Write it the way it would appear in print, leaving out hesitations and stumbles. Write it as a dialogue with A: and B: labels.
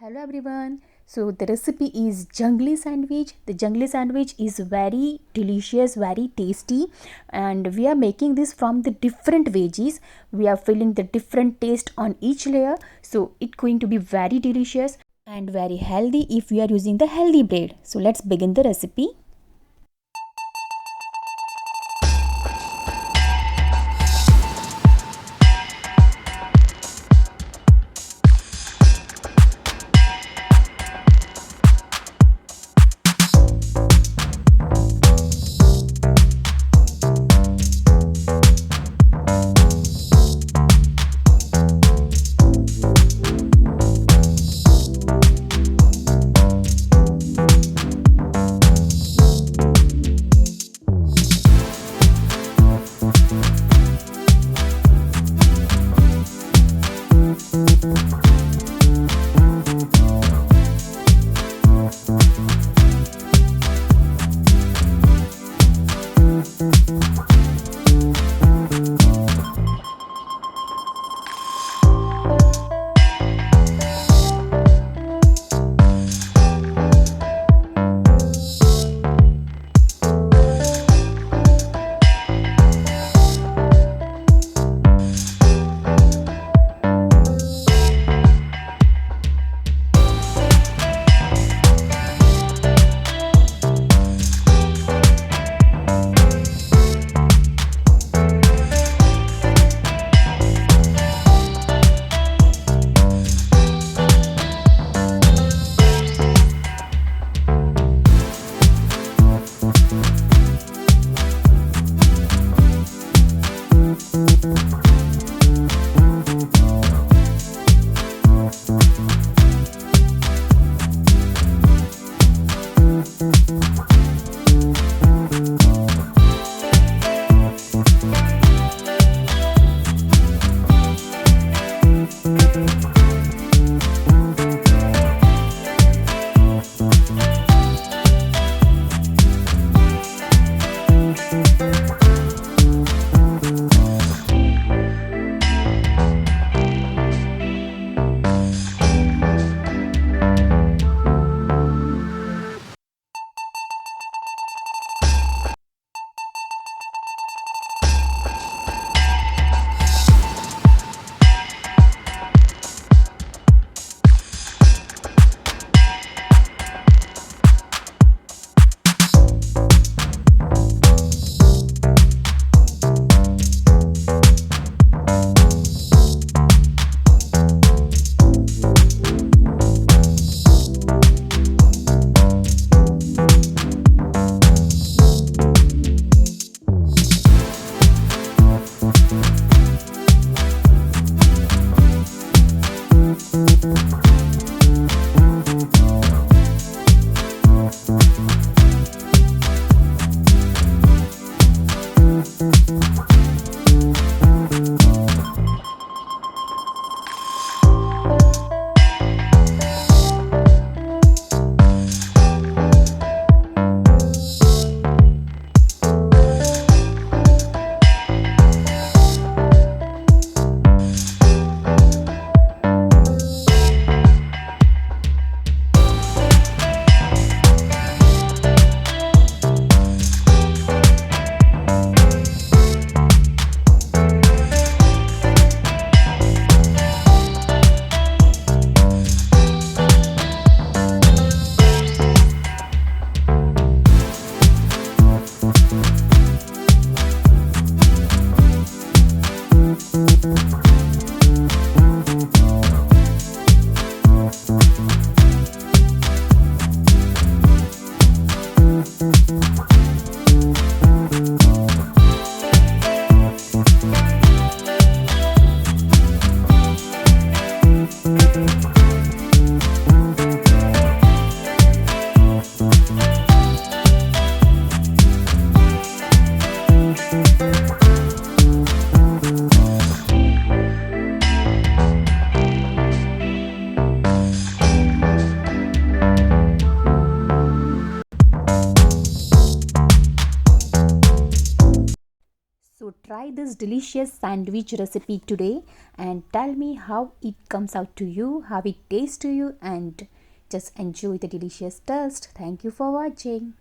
A: Hello everyone. So the recipe is Junglee sandwich. The Junglee sandwich is very delicious, very tasty, and we are making this from the different veggies. We are filling the different taste on each layer. So it's going to be very delicious and very healthy if we are using the healthy bread. So let's begin the recipe. try this delicious sandwich recipe today and tell me how it comes out to you, how it tastes to you, and just enjoy the delicious taste. Thank you for watching.